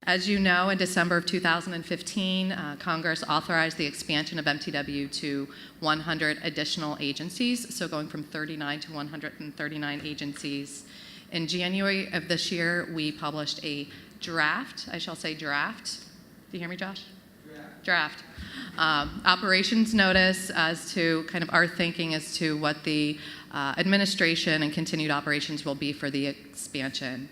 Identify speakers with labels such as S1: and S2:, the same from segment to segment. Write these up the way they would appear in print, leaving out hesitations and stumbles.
S1: As you know, in December of 2015, Congress authorized the expansion of MTW to 100 additional agencies, so going from 39 to 139 agencies. In January of this year, we published a draft, I shall say draft. Do you hear me, Josh? Draft. Operations notice as to kind of our thinking as to what the administration and continued operations will be for the expansion.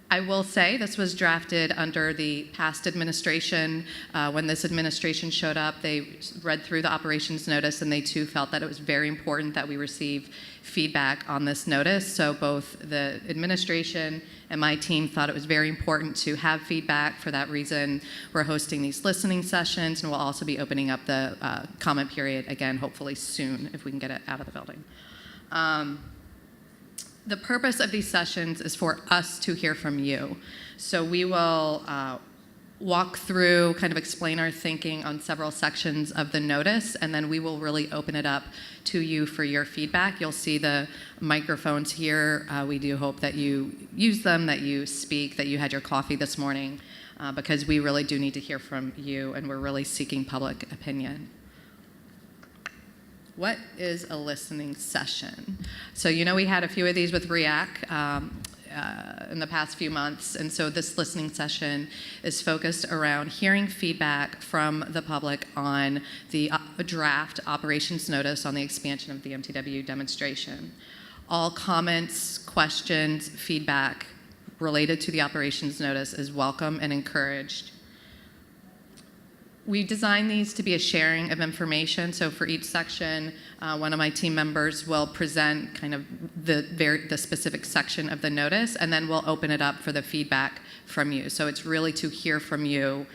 S1: I will say this was drafted under the past administration. When this administration showed up, they read through the operations notice, and they too felt that it was very important that we receive feedback on this notice. So both the administration and my team thought it was very important to have feedback. For that reason, we're hosting these listening sessions, and we'll also be opening up the comment period again, hopefully soon, if we can get it out of the building. The purpose of these sessions is for us to hear from you. So we will walk through, kind of explain our thinking on several sections of the notice, and then we will really open it up to you for your feedback. You'll see the microphones here. We do hope that you use them, that you speak, that you had your coffee this morning, because we really do need to hear from you, and we're really seeking public opinion. What is a listening session? So you know we had a few of these with REAC in the past few months, and so this listening session is focused around hearing feedback from the public on the draft operations notice on the expansion of the MTW demonstration. All comments, questions, feedback related to the operations notice is welcome and encouraged. We designed these to be a sharing of information. So for each section, one of my team members will present kind of the specific section of the notice, and then we'll open it up for the feedback from you. So it's really to hear from you.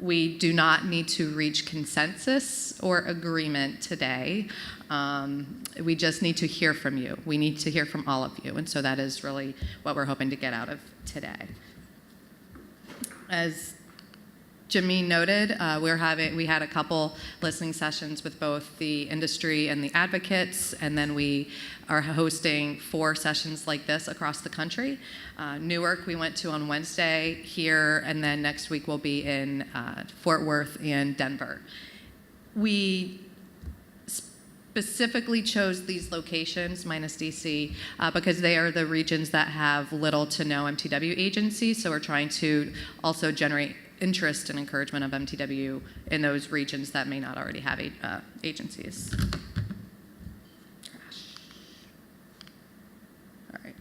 S1: We do not need to reach consensus or agreement today. We just need to hear from you. We need to hear from all of you. And so that is really what we're hoping to get out of today. As Jameen noted, we had a couple listening sessions with both the industry and the advocates, and then we are hosting 4 sessions like this across the country. Newark we went to on Wednesday here, and then next week we'll be in Fort Worth and Denver. We specifically chose these locations, minus DC, because they are the regions that have little to no MTW agencies, so we're trying to also generate interest and encouragement of MTW in those regions that may not already have agencies. All right.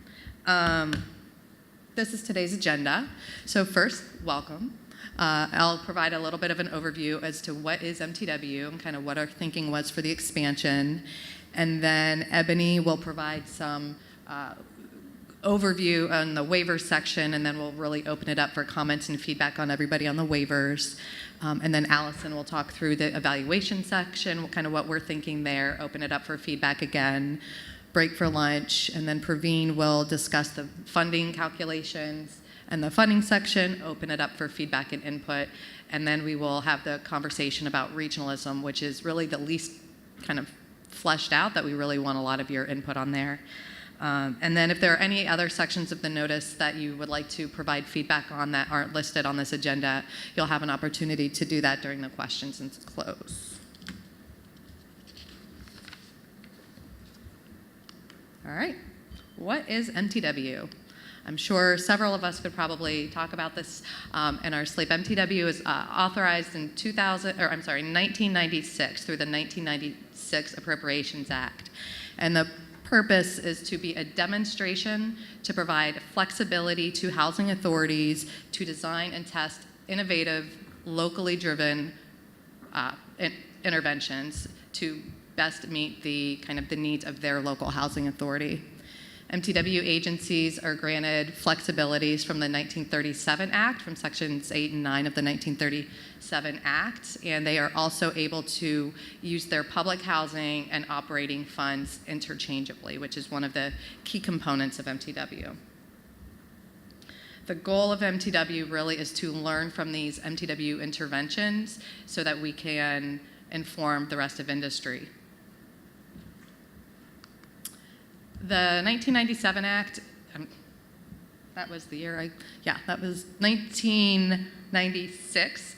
S1: This is today's agenda. So first, welcome. I'll provide a little bit of an overview as to what is MTW and kind of what our thinking was for the expansion. And then Ebony will provide some overview on the waivers section, and then we'll really open it up for comments and feedback on everybody on the waivers. And then Allison will talk through the evaluation section, kind of what we're thinking there, open it up for feedback again, break for lunch, and then Praveen will discuss the funding calculations and the funding section, open it up for feedback and input, and then we will have the conversation about regionalism, which is really the least kind of fleshed out, that we really want a lot of your input on there. And then if there are any other sections of the notice that you would like to provide feedback on that aren't listed on this agenda, you'll have an opportunity to do that during the questions and close. All right, what is MTW? I'm sure several of us could probably talk about this in our sleep. MTW was authorized in 1996 through the 1996 Appropriations Act. And the purpose is to be a demonstration to provide flexibility to housing authorities to design and test innovative, locally driven interventions to best meet the kind of the needs of their local housing authority. MTW agencies are granted flexibilities from the 1937 Act, from Sections 8 and 9 of the 1937 Act, and they are also able to use their public housing and operating funds interchangeably, which is one of the key components of MTW. The goal of MTW really is to learn from these MTW interventions so that we can inform the rest of industry. The 1997 Act, that was the year that was 1996.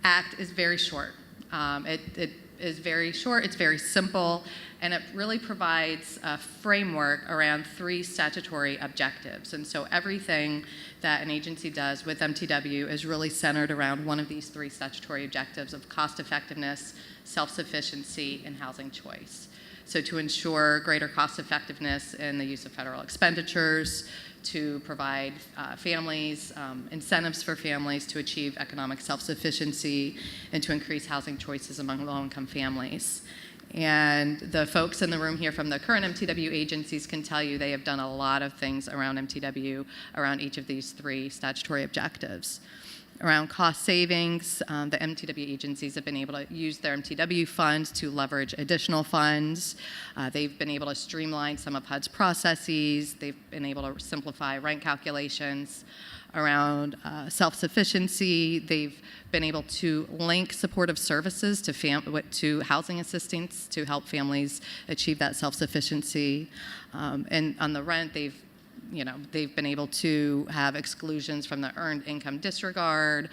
S1: Act is very short. It is very short, it's very simple, and it really provides a framework around 3 statutory objectives. And so everything that an agency does with MTW is really centered around one of these 3 statutory objectives of cost effectiveness, self-sufficiency, and housing choice. So to ensure greater cost effectiveness in the use of federal expenditures, to provide families, incentives for families to achieve economic self-sufficiency, and to increase housing choices among low-income families. And the folks in the room here from the current MTW agencies can tell you they have done a lot of things around MTW, around each of these 3 statutory objectives. Around cost savings, the MTW agencies have been able to use their MTW funds to leverage additional funds. They've been able to streamline some of HUD's processes. They've been able to simplify rent calculations. Around self-sufficiency, they've been able to link supportive services to housing assistance to help families achieve that self-sufficiency. And on the rent, they've been able to have exclusions from the earned income disregard.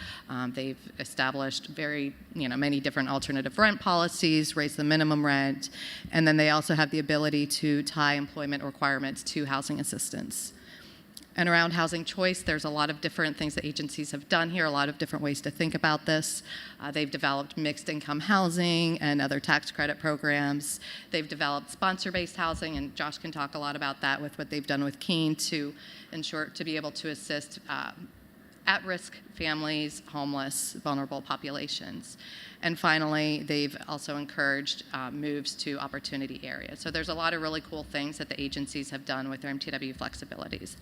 S1: They've established many different alternative rent policies, raised the minimum rent, and then they also have the ability to tie employment requirements to housing assistance. And around housing choice, there's a lot of different things that agencies have done here, a lot of different ways to think about this. They've developed mixed income housing and other tax credit programs. They've developed sponsor-based housing, and Josh can talk a lot about that with what they've done with Keene to be able to assist at-risk families, homeless, vulnerable populations. And finally, they've also encouraged moves to opportunity areas. So there's a lot of really cool things that the agencies have done with their MTW flexibilities.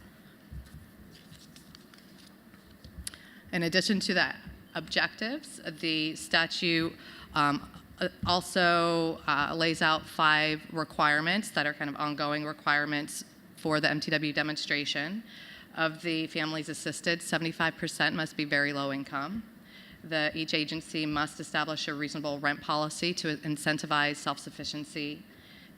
S1: In addition to the objectives, the statute also lays out 5 requirements that are kind of ongoing requirements for the MTW demonstration. Of the families assisted, 75% must be very low income. Each agency must establish a reasonable rent policy to incentivize self-sufficiency.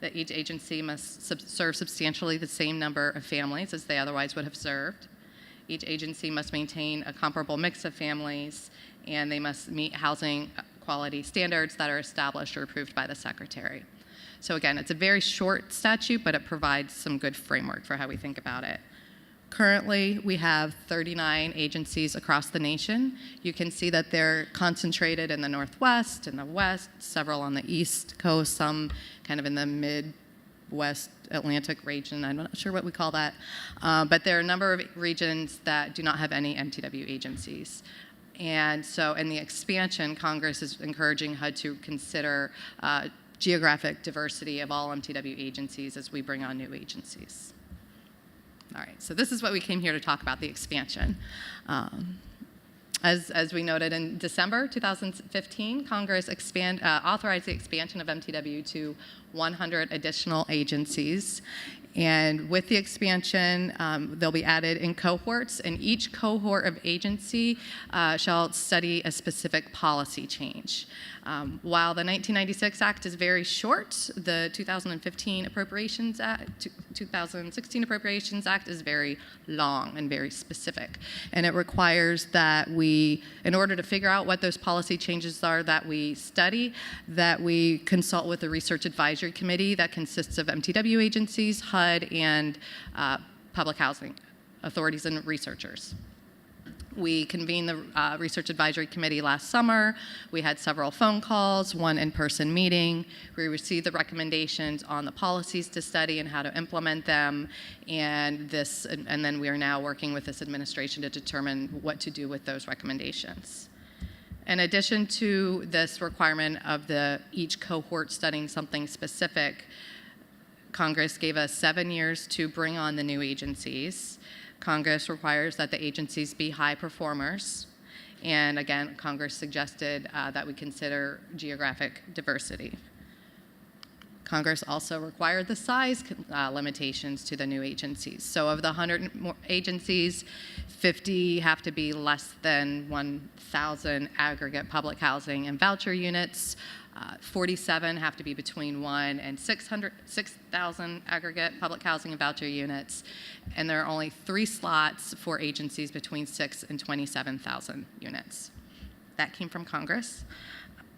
S1: That each agency must serve substantially the same number of families as they otherwise would have served. Each agency must maintain a comparable mix of families, and they must meet housing quality standards that are established or approved by the Secretary. So again, it's a very short statute, but it provides some good framework for how we think about it. Currently, we have 39 agencies across the nation. You can see that they're concentrated in the Northwest, in the West, several on the East Coast, some kind of in the Midwest Atlantic region. I'm not sure what we call that. But there are a number of regions that do not have any MTW agencies. And so in the expansion, Congress is encouraging HUD to consider geographic diversity of all MTW agencies as we bring on new agencies. All right, so this is what we came here to talk about, the expansion. As we noted in December 2015, Congress authorized the expansion of MTW to 100 additional agencies. And with the expansion, they'll be added in cohorts, and each cohort of agency shall study a specific policy change. While the 1996 Act is very short, the 2016 Appropriations Act is very long and very specific. And it requires that we, in order to figure out what those policy changes are that we study, that we consult with the Research Advisory Committee that consists of MTW agencies, HUD, and public housing authorities and researchers. We convened the Research Advisory Committee last summer. We had several phone calls, one in-person meeting. We received the recommendations on the policies to study and how to implement them, and then we are now working with this administration to determine what to do with those recommendations. In addition to this requirement of each cohort studying something specific, Congress gave us 7 years to bring on the new agencies. Congress requires that the agencies be high performers. And again, Congress suggested that we consider geographic diversity. Congress also required the size limitations to the new agencies. So of the 100 agencies, 50 have to be less than 1,000 aggregate public housing and voucher units. 47 have to be between 1 and 6,000 aggregate public housing and voucher units. And there are only 3 slots for agencies between 6 and 27,000 units. That came from Congress.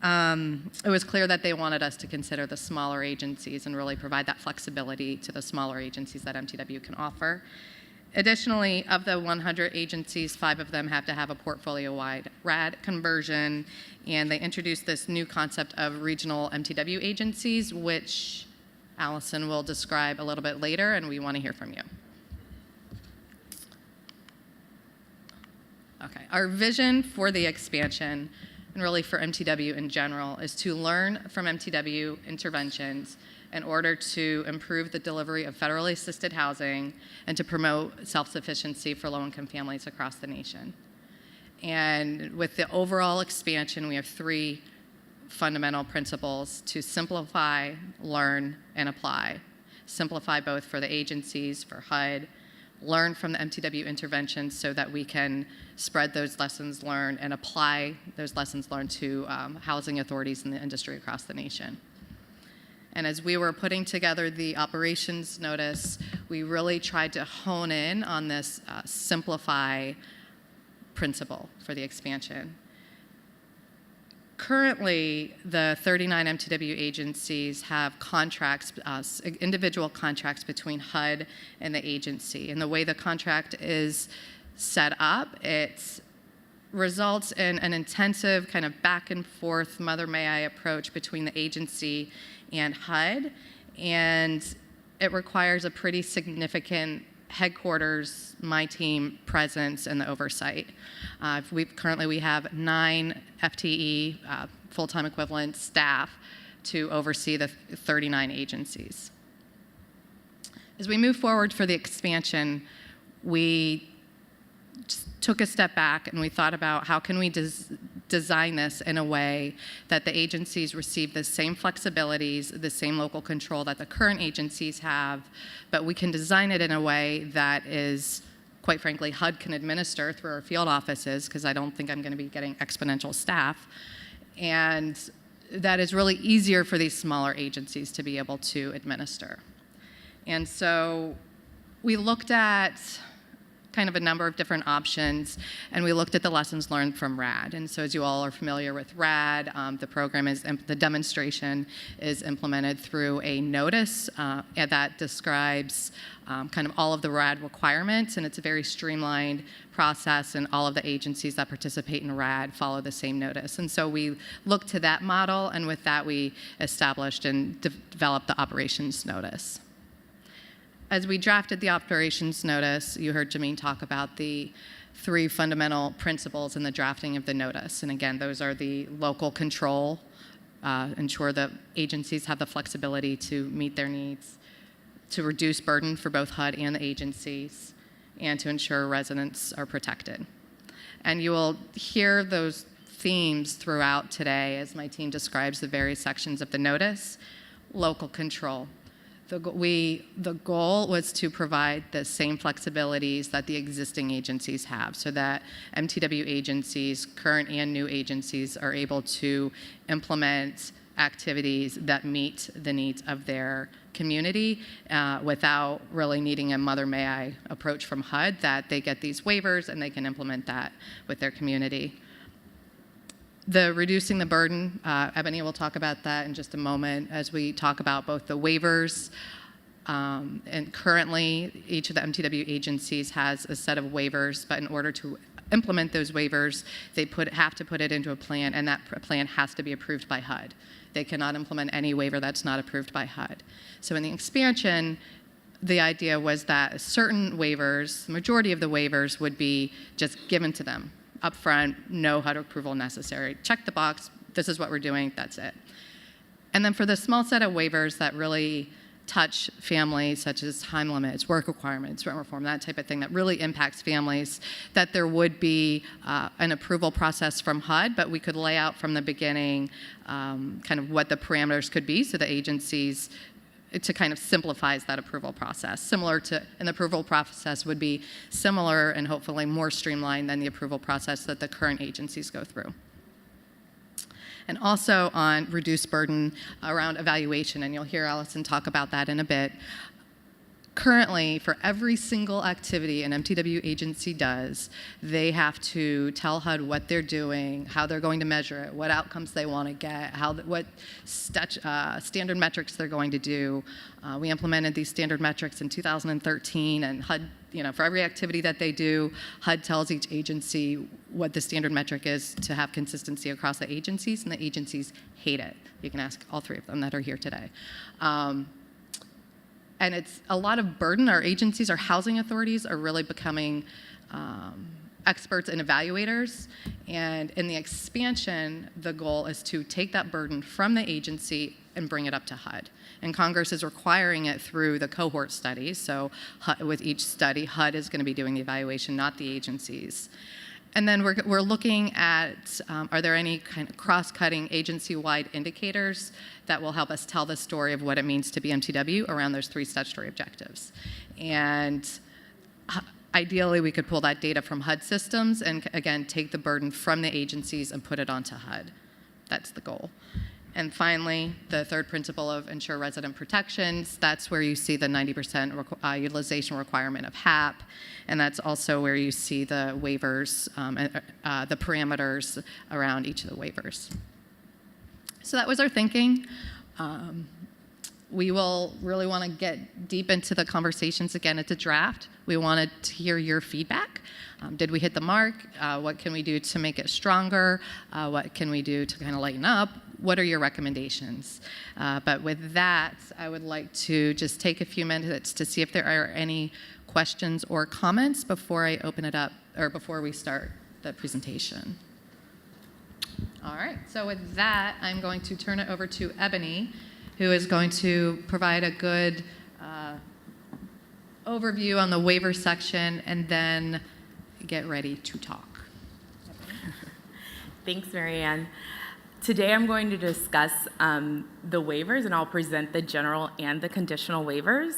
S1: It was clear that they wanted us to consider the smaller agencies and really provide that flexibility to the smaller agencies that MTW can offer. Additionally, of the 100 agencies, 5 of them have to have a portfolio-wide RAD conversion, and they introduced this new concept of regional MTW agencies, which Allison will describe a little bit later, and we want to hear from you. Okay, our vision for the expansion, and really for MTW in general, is to learn from MTW interventions in order to improve the delivery of federally assisted housing and to promote self-sufficiency for low-income families across the nation. And with the overall expansion, we have 3 fundamental principles: to simplify, learn, and apply. Simplify both for the agencies, for HUD, learn from the MTW interventions so that we can spread those lessons learned and apply those lessons learned to housing authorities in the industry across the nation. And as we were putting together the operations notice, we really tried to hone in on this simplify principle for the expansion. Currently, the 39 MTW agencies have contracts, individual contracts between HUD and the agency. And the way the contract is set up, it results in an intensive kind of back and forth mother may I approach between the agency and HUD, and it requires a pretty significant headquarters, my team presence, and the oversight. Currently we have 9 FTE, full-time equivalent staff to oversee the 39 agencies. As we move forward for the expansion, we just took a step back and we thought about how can we design this in a way that the agencies receive the same flexibilities, the same local control that the current agencies have, but we can design it in a way that is, quite frankly, HUD can administer through our field offices, because I don't think I'm going to be getting exponential staff, and that is really easier for these smaller agencies to be able to administer. And so we looked at kind of a number of different options, and we looked at the lessons learned from RAD. And so as you all are familiar with RAD, the program is, the demonstration is implemented through a notice that describes kind of all of the RAD requirements, and it's a very streamlined process, and all of the agencies that participate in RAD follow the same notice. And so we looked to that model, and with that we established and developed the operations notice. As we drafted the operations notice, you heard Jameen talk about the 3 fundamental principles in the drafting of the notice. And again, those are the local control, ensure that agencies have the flexibility to meet their needs, to reduce burden for both HUD and the agencies, and to ensure residents are protected. And you will hear those themes throughout today as my team describes the various sections of the notice. Local control. The goal was to provide the same flexibilities that the existing agencies have, so that MTW agencies, current and new agencies, are able to implement activities that meet the needs of their community without really needing a mother may I approach from HUD, that they get these waivers and they can implement that with their community. The reducing the burden, Ebony will talk about that in just a moment as we talk about both the waivers, and currently each of the MTW agencies has a set of waivers, but in order to implement those waivers, they have to put it into a plan, and that plan has to be approved by HUD. They cannot implement any waiver that's not approved by HUD. So in the expansion, the idea was that certain waivers, the majority of the waivers, would be just given to them upfront, no HUD approval necessary. Check the box, this is what we're doing, that's it. And then for the small set of waivers that really touch families, such as time limits, work requirements, rent reform, that type of thing that really impacts families, that there would be an approval process from HUD, but we could lay out from the beginning kind of what the parameters could be so the agencies to kind of simplifies that approval process. Similar to, and the approval process would be similar and hopefully more streamlined than the approval process that the current agencies go through. And also on reduced burden around evaluation, and you'll hear Allison talk about that in a bit. Currently, for every single activity an MTW agency does, they have to tell HUD what they're doing, how they're going to measure it, what outcomes they want to get, what standard metrics they're going to do. We implemented these standard metrics in 2013, and HUD, for every activity that they do, HUD tells each agency what the standard metric is to have consistency across the agencies, and the agencies hate it. You can ask all three of them that are here today. And it's a lot of burden. Our agencies, our housing authorities are really becoming experts and evaluators. And in the expansion, the goal is to take that burden from the agency and bring it up to HUD. And Congress is requiring it through the cohort studies. So with each study, HUD is going to be doing the evaluation, not the agencies. And then we're looking at, are there any kind of cross-cutting agency-wide indicators that will help us tell the story of what it means to be MTW around those 3 statutory objectives? And ideally, we could pull that data from HUD systems and, again, take the burden from the agencies and put it onto HUD. That's the goal. And finally, the third principle of ensure resident protections. That's where you see the 90% utilization requirement of HAP. And that's also where you see the waivers, the parameters around each of the waivers. So that was our thinking. We will really want to get deep into the conversations. Again, it's a draft. We wanted to hear your feedback. Did we hit the mark? What can we do to make it stronger? What can we do to kind of lighten up? What are your recommendations? But with that, I would like to just take a few minutes to see if there are any questions or comments before I open it up, or before we start the presentation. All right, so with that, I'm going to turn it over to Ebony, who is going to provide a good overview on the waiver section and then get ready to talk.
S2: Thanks, Marianne. Today I'm going to discuss the waivers, and I'll present the general and the conditional waivers.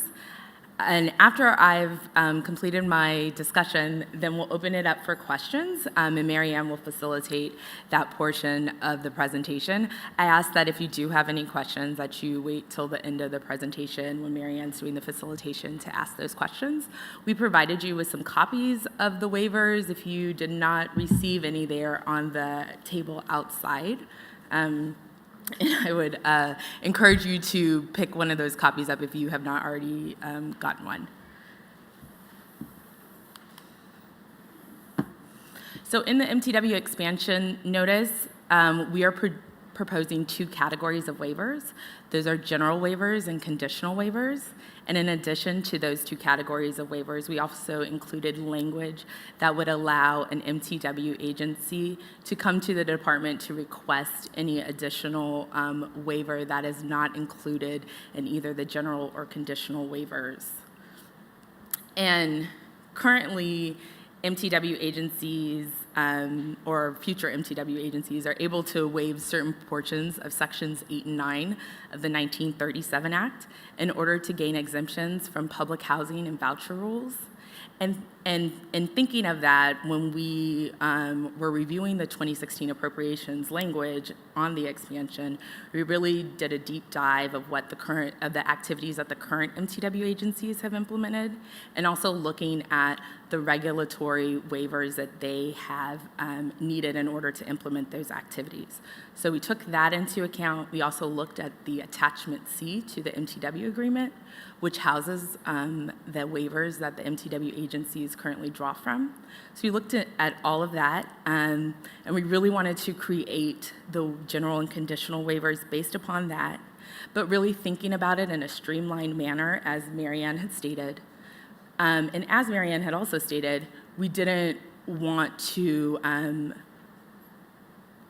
S2: And after I've completed my discussion, then we'll open it up for questions, and Marianne will facilitate that portion of the presentation. I ask that if you do have any questions, that you wait till the end of the presentation when Marianne's doing the facilitation to ask those questions. We provided you with some copies of the waivers. If you did not receive any, they're on the table outside. And I would encourage you to pick one of those copies up if you have not already gotten one. So in the MTW Expansion Notice, we are proposing 2 categories of waivers. Those are general waivers and conditional waivers. And in addition to those 2 categories of waivers, we also included language that would allow an MTW agency to come to the department to request any additional waiver that is not included in either the general or conditional waivers. And currently, MTW agencies or future MTW agencies are able to waive certain portions of Sections 8 and 9 of the 1937 Act in order to gain exemptions from public housing and voucher rules. And in thinking of that, when we were reviewing the 2016 appropriations language on the expansion, we really did a deep dive of what the activities that the current MTW agencies have implemented, and also looking at the regulatory waivers that they have needed in order to implement those activities. So we took that into account. We also looked at the attachment C to the MTW agreement, which houses the waivers that the MTW agencies currently draw from. So we looked at all of that, and we really wanted to create the general and conditional waivers based upon that, but really thinking about it in a streamlined manner, as Marianne had stated. And as Marianne had also stated, we didn't want to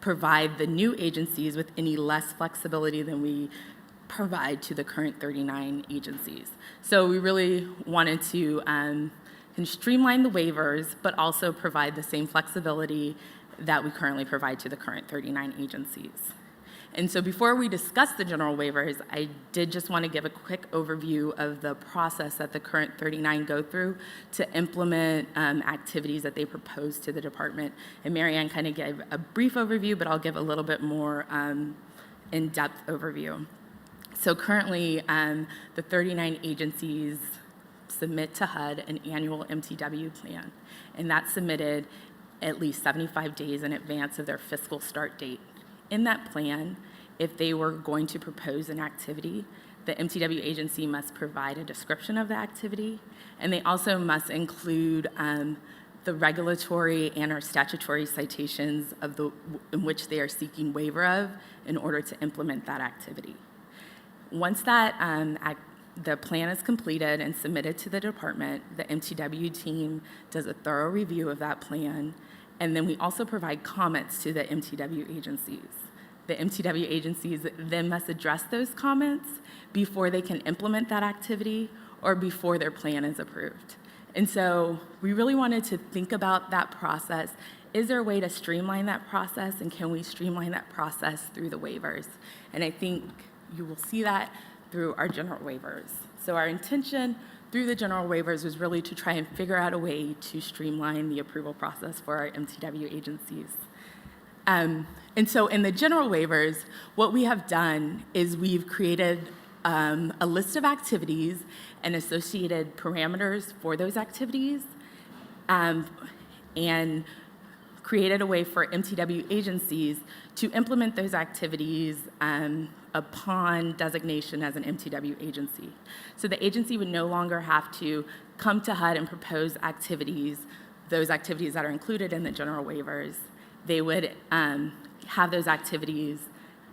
S2: provide the new agencies with any less flexibility than we provide to the current 39 agencies. So we really wanted to streamline the waivers, but also provide the same flexibility that we currently provide to the current 39 agencies. And so before we discuss the general waivers, I did just want to give a quick overview of the process that the current 39 go through to implement activities that they propose to the department. And Mary Ann kind of gave a brief overview, but I'll give a little bit more in-depth overview. So currently, the 39 agencies submit to HUD an annual MTW plan, and that's submitted at least 75 days in advance of their fiscal start date. In that plan, if they were going to propose an activity, the MTW agency must provide a description of the activity, and they also must include the regulatory and or statutory citations in which they are seeking waiver of in order to implement that activity. Once that the plan is completed and submitted to the department, the MTW team does a thorough review of that plan, and then we also provide comments to the MTW agencies. The MTW agencies then must address those comments before they can implement that activity or before their plan is approved. And so we really wanted to think about that process. Is there a way to streamline that process, and can we streamline that process through the waivers? And I think you will see that through our general waivers. So our intention through the general waivers was really to try and figure out a way to streamline the approval process for our MTW agencies. And so in the general waivers, what we have done is we've created a list of activities and associated parameters for those activities, and created a way for MTW agencies to implement those activities upon designation as an MTW agency. So the agency would no longer have to come to HUD and propose activities, those activities that are included in the general waivers. They would have those activities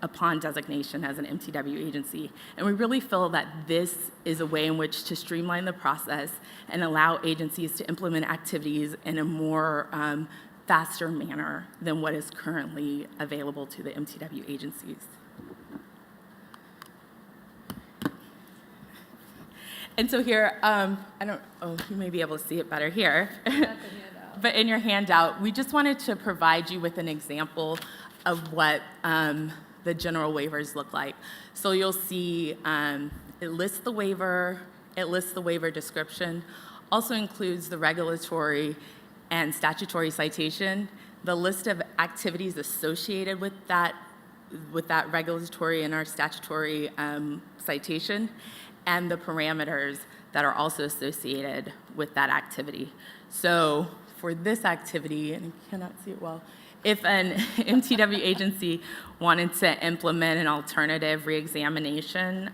S2: upon designation as an MTW agency. And we really feel that this is a way in which to streamline the process and allow agencies to implement activities in a more faster manner than what is currently available to the MTW agencies. And so here, you may be able to see it better here. But in your handout, we just wanted to provide you with an example of what the general waivers look like. So you'll see it lists the waiver description, also includes the regulatory and statutory citation, the list of activities associated with that regulatory and our statutory citation, and the parameters that are also associated with that activity. So for this activity, and you cannot see it well, if an MTW agency wanted to implement an alternative reexamination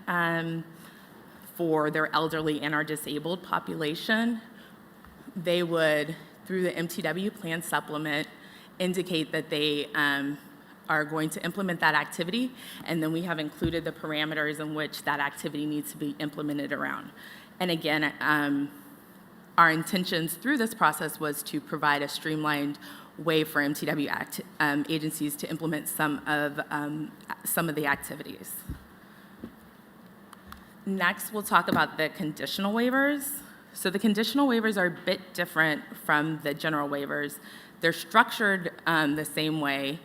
S2: for their elderly and our disabled population, they would, through the MTW plan supplement, indicate that they are going to implement that activity, and then we have included the parameters in which that activity needs to be implemented around. And again, our intentions through this process was to provide a streamlined way for MTW agencies to implement some of the activities. Next, we'll talk about the conditional waivers. So the conditional waivers are a bit different from the general waivers. They're structured the same way,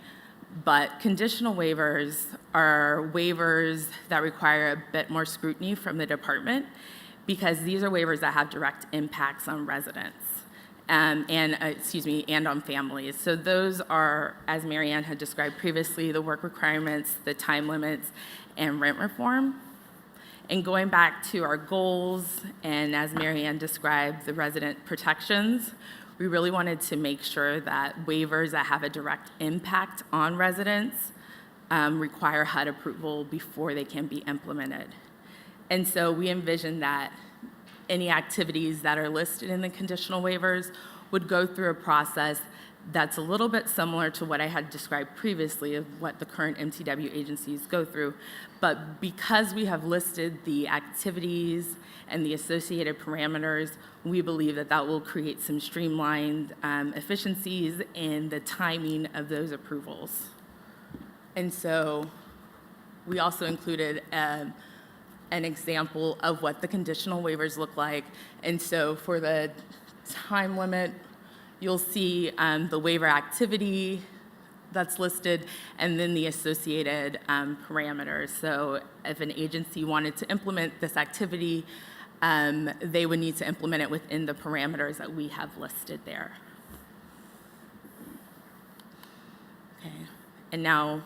S2: but conditional waivers are waivers that require a bit more scrutiny from the department, because these are waivers that have direct impacts on residents and on families. So those are, as Mary Ann had described previously, the work requirements, the time limits, and rent reform. And going back to our goals, and as Mary Ann described, the resident protections, we really wanted to make sure that waivers that have a direct impact on residents require HUD approval before they can be implemented. And so we envision that any activities that are listed in the conditional waivers would go through a process that's a little bit similar to what I had described previously of what the current MTW agencies go through. But because we have listed the activities and the associated parameters, we believe that that will create some streamlined efficiencies in the timing of those approvals. And so we also included an example of what the conditional waivers look like. And so for the time limit, you'll see the waiver activity that's listed, and then the associated parameters. So if an agency wanted to implement this activity, they would need to implement it within the parameters that we have listed there. Okay, and now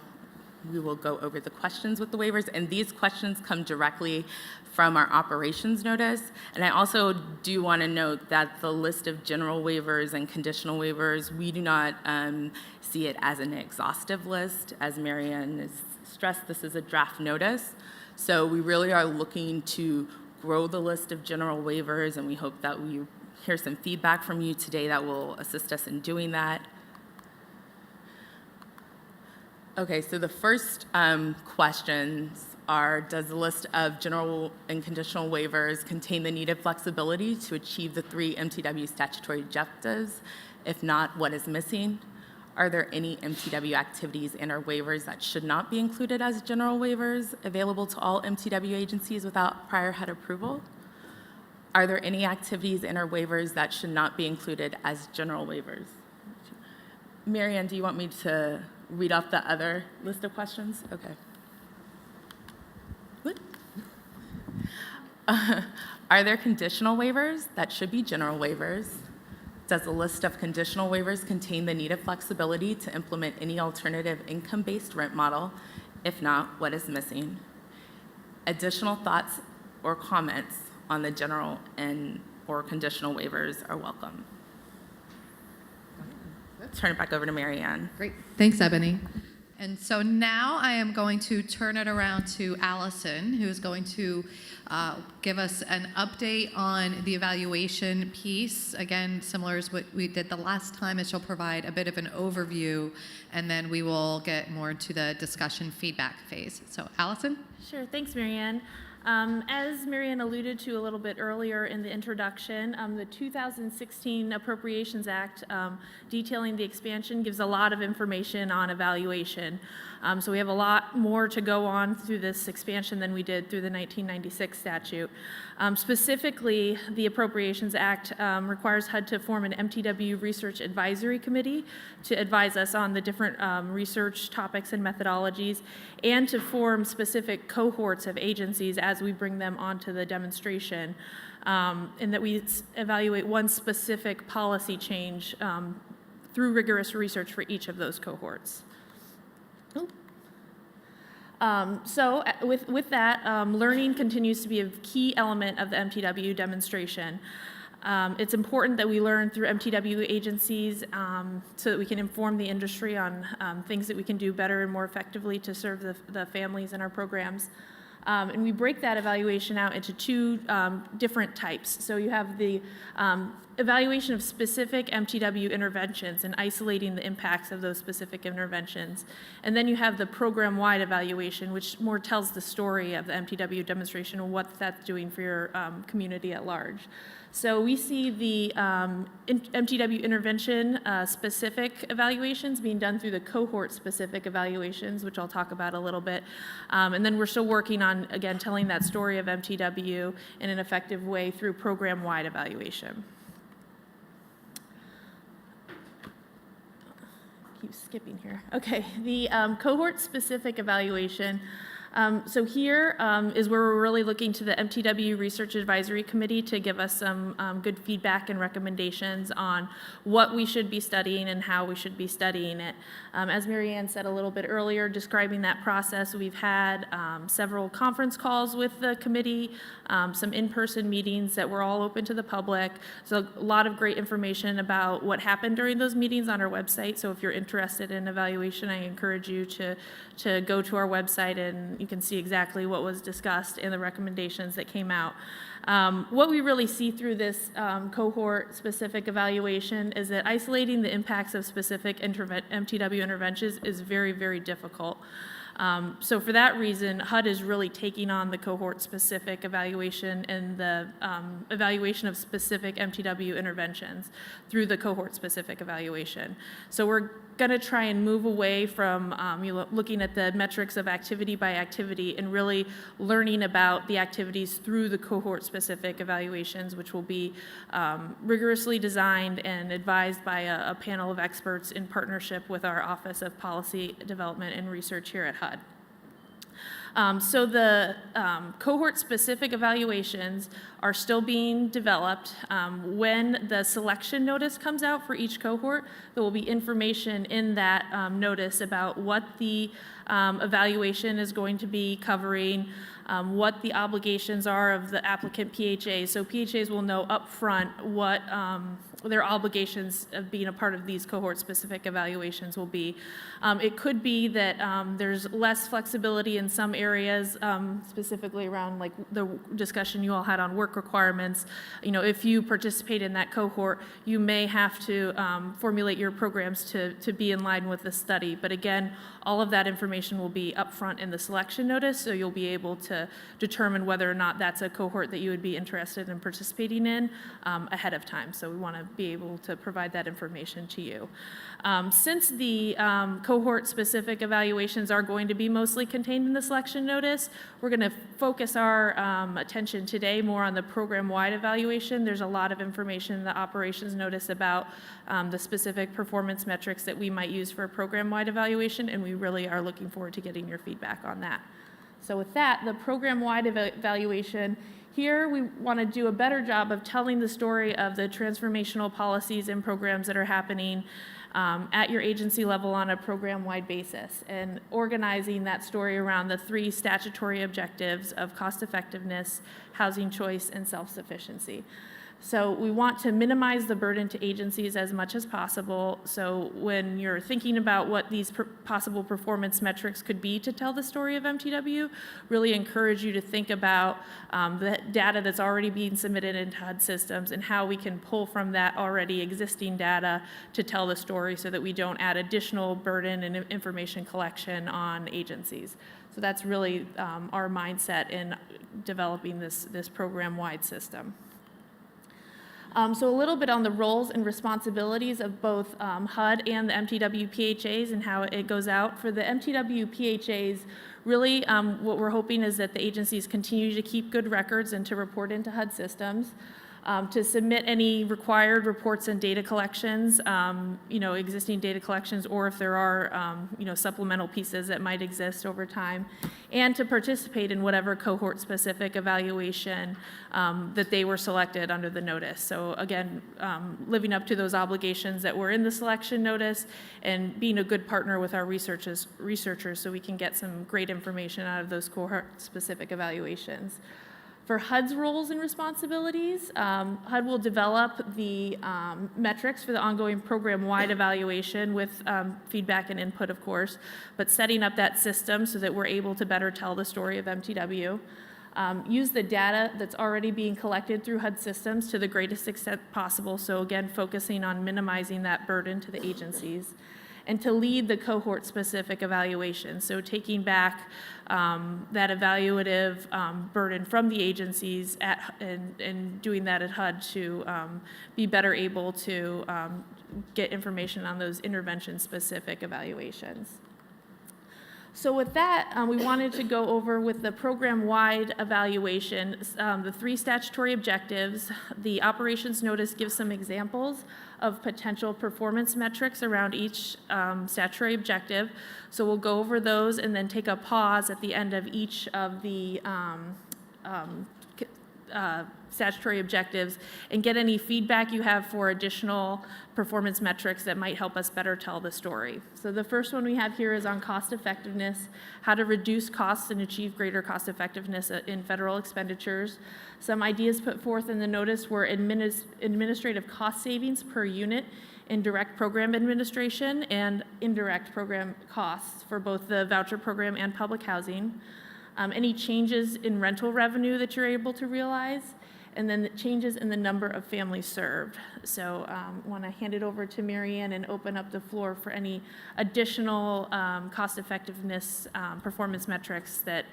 S2: we will go over the questions with the waivers, and these questions come directly from our operations notice. And I also do want to note that the list of general waivers and conditional waivers, we do not see it as an exhaustive list. As Marianne has stressed, this is a draft notice. So we really are looking to grow the list of general waivers, and we hope that we hear some feedback from you today that will assist us in doing that. Okay, so the first questions are, does the list of general and conditional waivers contain the needed flexibility to achieve the 3 MTW statutory objectives? If not, what is missing? Are there any MTW activities in our waivers that should not be included as general waivers available to all MTW agencies without prior HUD approval? Are there any activities in our waivers that should not be included as general waivers? Marianne, do you want me to read off the other list of questions? Okay. Good. Are there conditional waivers that should be general waivers? Does the list of conditional waivers contain the needed flexibility to implement any alternative income-based rent model? If not, what is missing? Additional thoughts or comments on the general and or conditional waivers are welcome. Let's turn it back over to Marianne.
S1: Great. Thanks, Ebony. And so now I am going to turn it around to Allison, who is going to give us an update on the evaluation piece. Again, similar as what we did the last time, is she'll provide a bit of an overview, and then we will get more into the discussion feedback phase. So, Allison?
S3: Sure. Thanks, Marianne. As Marianne alluded to a little bit earlier in the introduction, the 2016 Appropriations Act detailing the expansion gives a lot of information on evaluation. So we have a lot more to go on through this expansion than we did through the 1996 statute. Specifically, the Appropriations Act requires HUD to form an MTW Research Advisory Committee to advise us on the different research topics and methodologies, and to form specific cohorts of agencies as we bring them onto the demonstration, and that we evaluate one specific policy change through rigorous research for each of those cohorts. So with that, learning continues to be a key element of the MTW demonstration. It's important that we learn through MTW agencies so that we can inform the industry on things that we can do better and more effectively to serve the families in our programs. And we break that evaluation out into 2 different types. So you have the evaluation of specific MTW interventions and isolating the impacts of those specific interventions. And then you have the program-wide evaluation, which more tells the story of the MTW demonstration and what that's doing for your community at large. So we see the MTW intervention specific evaluations being done through the cohort-specific evaluations, which I'll talk about a little bit. And then we're still working on, again, telling that story of MTW in an effective way through program-wide evaluation. Keep skipping here. Okay, the cohort-specific evaluation. So here is where we're really looking to the MTW Research Advisory Committee to give us some good feedback and recommendations on what we should be studying and how we should be studying it. As Marianne said a little bit earlier, describing that process, we've had several conference calls with the committee, some in-person meetings that were all open to the public. So a lot of great information about what happened during those meetings on our website. So if you're interested in evaluation, I encourage you to go to our website, and you can see exactly what was discussed and the recommendations that came out. What we really see through this cohort-specific evaluation is that isolating the impacts of specific MTW interventions is very, very difficult. So for that reason, HUD is really taking on the cohort-specific evaluation and the evaluation of specific MTW interventions through the cohort-specific evaluation. So we're going to try and move away from looking at the metrics of activity by activity and really learning about the activities through the cohort-specific evaluations, which will be rigorously designed and advised by a panel of experts in partnership with our Office of Policy Development and Research here at HUD. So the cohort-specific evaluations are still being developed. When the selection notice comes out for each cohort, there will be information in that notice about what the evaluation is going to be covering, what the obligations are of the applicant PHAs. So PHAs will know upfront what their obligations of being a part of these cohort-specific evaluations will be. It could be that there's less flexibility in some areas, specifically around like the discussion you all had on work requirements. You know, if you participate in that cohort, you may have to formulate your programs to be in line with the study. But again, all of that information will be upfront in the selection notice, so you'll be able to determine whether or not that's a cohort that you would be interested in participating in ahead of time. So we want to be able to provide that information to you. Since the cohort-specific evaluations are going to be mostly contained in the selection notice, we're going to focus our attention today more on the program-wide evaluation. There's a lot of information in the operations notice about the specific performance metrics that we might use for a program-wide evaluation, and we really are looking forward to getting your feedback on that. So with that, the program-wide evaluation, here we want to do a better job of telling the story of the transformational policies and programs that are happening at your agency level on a program-wide basis, and organizing that story around the 3 statutory objectives of cost-effectiveness, housing choice, and self-sufficiency. So we want to minimize the burden to agencies as much as possible. So when you're thinking about what these possible performance metrics could be to tell the story of MTW, really encourage you to think about the data that's already being submitted into HUD systems and how we can pull from that already existing data to tell the story so that we don't add additional burden and information collection on agencies. So that's really our mindset in developing this program-wide system. So a little bit on the roles and responsibilities of both HUD and the MTW PHAs and how it goes out. For the MTW PHAs, really what we're hoping is that the agencies continue to keep good records and to report into HUD systems. To submit any required reports and data collections, existing data collections, or if there are, supplemental pieces that might exist over time, and to participate in whatever cohort-specific evaluation that they were selected under the notice. So again, living up to those obligations that were in the selection notice and being a good partner with our researchers so we can get some great information out of those cohort-specific evaluations. For HUD's roles and responsibilities, HUD will develop the metrics for the ongoing program-wide evaluation with feedback and input, of course, but setting up that system so that we're able to better tell the story of MTW. Use the data that's already being collected through HUD systems to the greatest extent possible, so again, focusing on minimizing that burden to the agencies. And to lead the cohort-specific evaluation. So taking back that evaluative burden from the agencies and doing that at HUD to be better able to get information on those intervention-specific evaluations. So with that, we wanted to go over with the program-wide evaluation, the 3 statutory objectives. The operations notice gives some examples of potential performance metrics around each statutory objective. So we'll go over those and then take a pause at the end of each of the statutory objectives and get any feedback you have for additional performance metrics that might help us better tell the story. So the first one we have here is on cost effectiveness, how to reduce costs and achieve greater cost effectiveness in federal expenditures. Some ideas put forth in the notice were administrative cost savings per unit in direct program administration and indirect program costs for both the voucher program and public housing. Any changes in rental revenue that you're able to realize, and then the changes in the number of families served. So I want to hand it over to Mary Ann and open up the floor for any additional cost effectiveness performance metrics that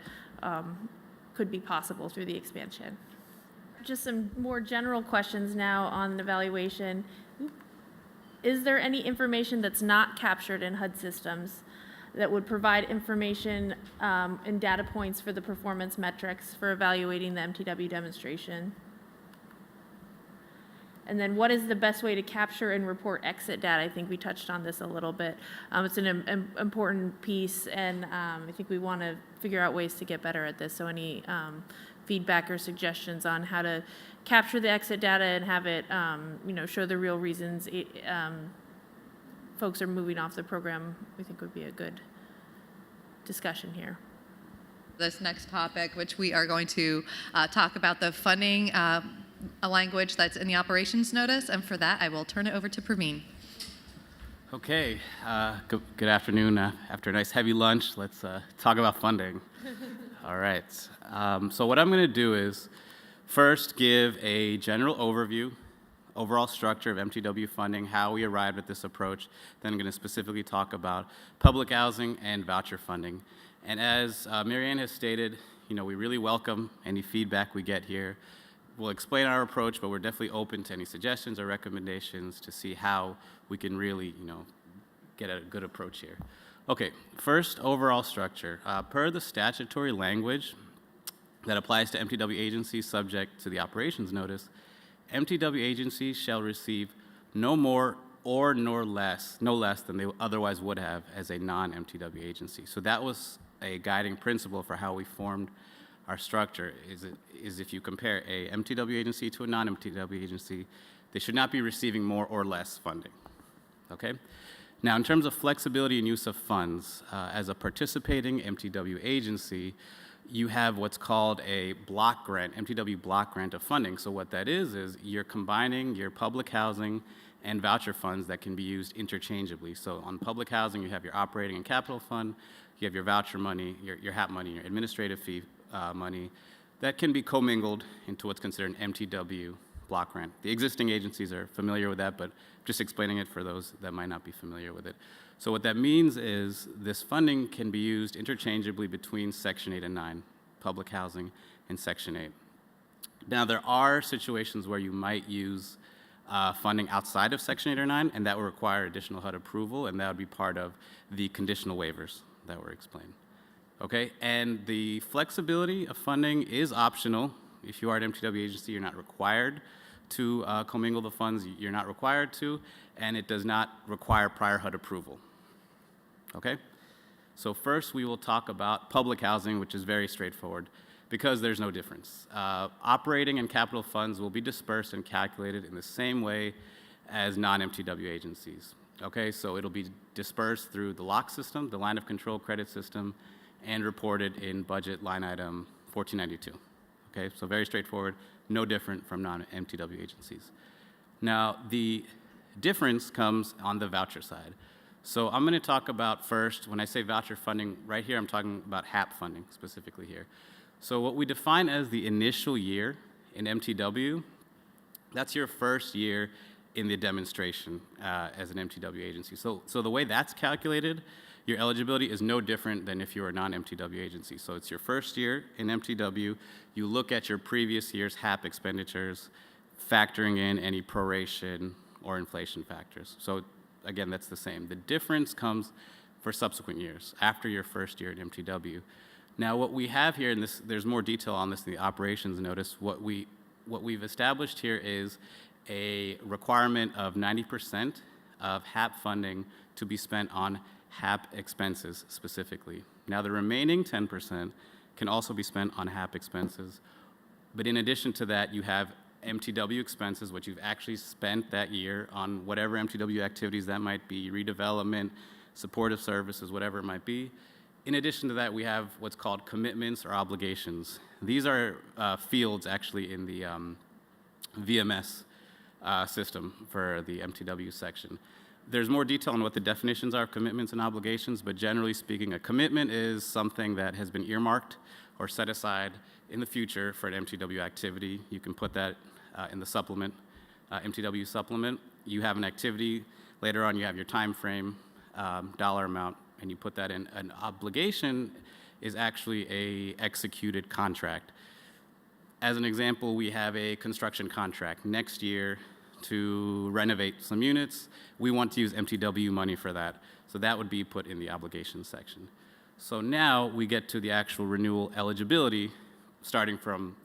S3: could be possible through the expansion. Just some more general questions now on evaluation. Is there any information that's not captured in HUD systems that would provide information and data points for the performance metrics for evaluating the MTW demonstration? And then what is the best way to capture and report exit data? I think we touched on this a little bit. It's an important piece, and I think we want to figure out ways to get better at this. So any feedback or suggestions on how to capture the exit data and have it show the real reasons folks are moving off the program, we think would be a good discussion here.
S1: This next topic, which we are going to talk about the funding a language that's in the operations notice, and for that I will turn it over to Praveen.
S4: Okay, good afternoon. After a nice heavy lunch, let's talk about funding. All right, so what I'm going to do is first give a general overview, overall structure of MTW funding, how we arrived at this approach. Then I'm going to specifically talk about public housing and voucher funding. And as Mary Ann has stated, we really welcome any feedback we get here. We'll explain our approach, but we're definitely open to any suggestions or recommendations to see how we can really, get a good approach here. Okay, first, overall structure. Per the statutory language that applies to MTW agencies subject to the operations notice, MTW agencies shall receive no more or no less than they otherwise would have as a non-MTW agency. So that was a guiding principle for how we formed our structure. Is if you compare a MTW agency to a non-MTW agency, they should not be receiving more or less funding. Okay? Now, in terms of flexibility and use of funds, as a participating MTW agency, you have what's called a block grant, MTW block grant of funding. So what that is you're combining your public housing and voucher funds that can be used interchangeably. So on public housing, you have your operating and capital fund, you have your voucher money, your HAP money, your administrative fee money, that can be commingled into what's considered an MTW block grant. The existing agencies are familiar with that, but just explaining it for those that might not be familiar with it. So what that means is this funding can be used interchangeably between Section 8 and 9, public housing, and Section 8. Now, there are situations where you might use funding outside of Section 8 or 9, and that will require additional HUD approval, and that would be part of the conditional waivers that were explained. Okay, and the flexibility of funding is optional. If you are an MTW agency, you're not required to commingle the funds. You're not required to, and it does not require prior HUD approval. Okay, so first we will talk about public housing, which is very straightforward because there's no difference. Operating and capital funds will be dispersed and calculated in the same way as non-MTW agencies. Okay, so it'll be dispersed through the LOC system, the line of control credit system, and reported in budget line item 1492. Okay, so very straightforward, no different from non-MTW agencies. Now, the difference comes on the voucher side. So I'm going to talk about first, when I say voucher funding, right here I'm talking about HAP funding specifically here. So what we define as the initial year in MTW, that's your first year in the demonstration as an MTW agency. So the way that's calculated, your eligibility is no different than if you were a non-MTW agency. So it's your first year in MTW. You look at your previous year's HAP expenditures, factoring in any proration or inflation factors. So again, that's the same. The difference comes for subsequent years, after your first year at MTW. Now, what we have here, and there's more detail on this in the operations notice, what we've established here is a requirement of 90% of HAP funding to be spent on HAP expenses specifically. Now, the remaining 10% can also be spent on HAP expenses, but in addition to that, you have MTW expenses, which you've actually spent that year on whatever MTW activities that might be, redevelopment, supportive services, whatever it might be. In addition to that, we have what's called commitments or obligations. These are fields actually in the VMS system for the MTW section. There's more detail on what the definitions are of commitments and obligations, but generally speaking, a commitment is something that has been earmarked or set aside in the future for an MTW activity. You can put that in the supplement, MTW supplement. You have an activity, later on you have your time frame, dollar amount, and you put that in. An obligation is actually a executed contract. As an example, we have a construction contract next year to renovate some units. We want to use MTW money for that. So that would be put in the obligation section. So now we get to the actual renewal eligibility starting from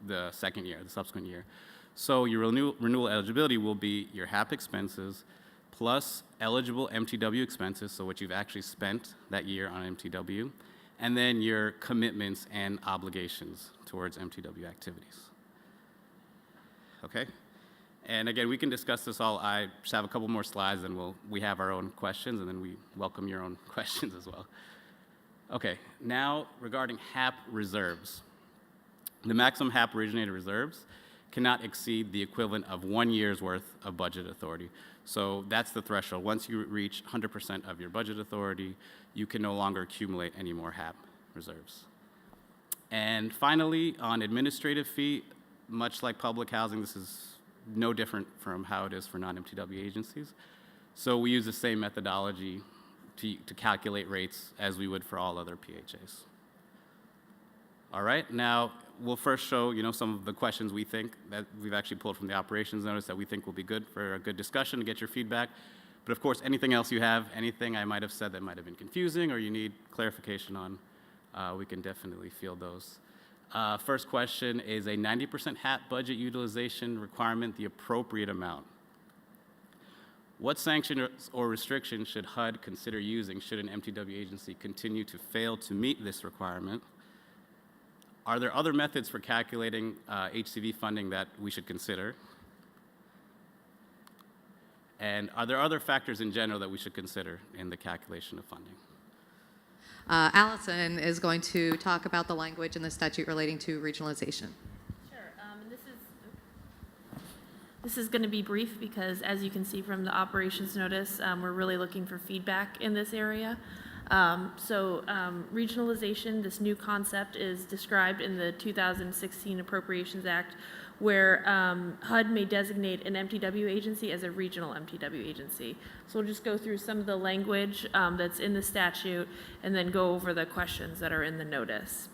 S4: the second year, the subsequent year. So your renewal eligibility will be your HAP expenses plus eligible MTW expenses, so what you've actually spent that year on MTW, and then your commitments and obligations towards MTW activities. Okay? And again, we can discuss this all. I just have a couple more slides, and we have our own questions, and then we welcome your own questions as well. Okay, now regarding HAP reserves. The maximum HAP originated reserves cannot exceed the equivalent of 1 year's worth of budget authority. So that's the threshold. Once you reach 100% of your budget authority, you can no longer accumulate any more HAP reserves. And finally, on administrative fee, much like public housing, this is no different from how it is for non-MTW agencies. So we use the same methodology to calculate rates as we would for all other PHAs. All right, now we'll first show some of the questions we think that we've actually pulled from the operations notice that we think will be good for a good discussion to get your feedback. But of course, anything else you have, anything I might have said that might have been confusing or you need clarification on, we can definitely field those. First question, is a 90% HAP budget utilization requirement the appropriate amount? What sanction or restriction should HUD consider using should an MTW agency continue to fail to meet this requirement? Are there other methods for calculating HCV funding that we should consider? And are there other factors in general that we should consider in the calculation of funding?
S1: Allison is going to talk about the language in the statute relating to regionalization.
S3: Sure. And this is going to be brief because, as you can see from the operations notice, we're really looking for feedback in this area. Regionalization, this new concept, is described in the 2016 Appropriations Act, where HUD may designate an MTW agency as a regional MTW agency. So we'll just go through some of the language that's in the statute and then go over the questions that are in the notice.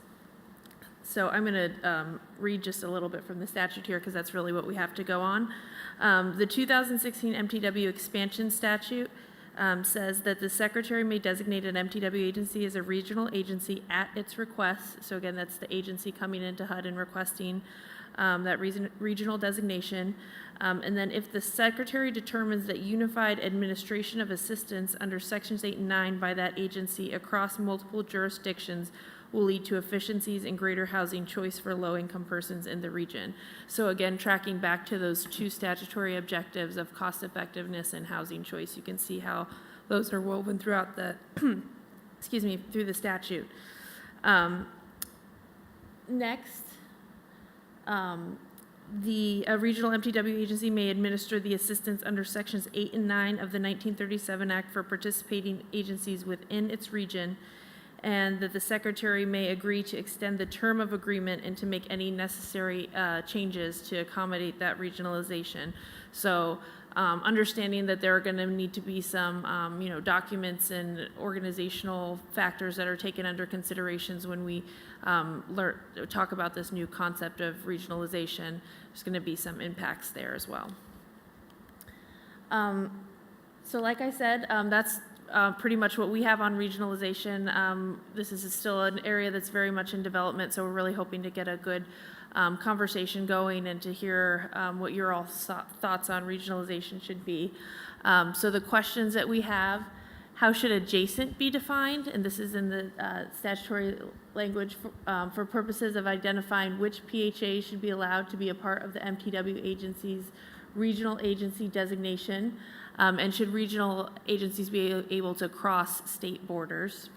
S3: So I'm going to read just a little bit from the statute here because that's really what we have to go on. The 2016 MTW Expansion Statute says that the Secretary may designate an MTW agency as a regional agency at its request. So again, that's the agency coming into HUD and requesting that regional designation. And then if the Secretary determines that unified administration of assistance under Sections 8 and 9 by that agency across multiple jurisdictions will lead to efficiencies and greater housing choice for low-income persons in the region. So again, tracking back to those two statutory objectives of cost effectiveness and housing choice, you can see how those are woven throughout the, through the statute. Next, the regional MTW agency may administer the assistance under Sections 8 and 9 of the 1937 Act for participating agencies within its region, and that the Secretary may agree to extend the term of agreement and to make any necessary changes to accommodate that regionalization. So understanding that there are going to need to be some documents and organizational factors that are taken under considerations when we talk about this new concept of regionalization. There's going to be some impacts there as well. So like I said, that's pretty much what we have on regionalization. This is still an area that's very much in development, so we're really hoping to get a good conversation going and to hear what your all thoughts on regionalization should be. So the questions that we have: how should adjacent be defined? And this is in the statutory language for purposes of identifying which PHA should be allowed to be a part of the MTW agency's regional agency designation. And should regional agencies be able to cross state borders?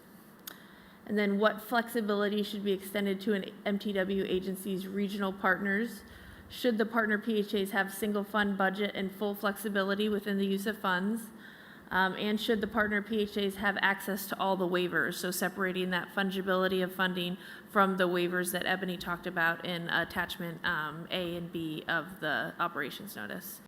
S3: And then what flexibility should be extended to an MTW agency's regional partners? Should the partner PHAs have single fund budget and full flexibility within the use of funds? And should the partner PHAs have access to all the waivers, so separating that fungibility of funding from the waivers that Ebony talked about in attachment A and B of the operations notice.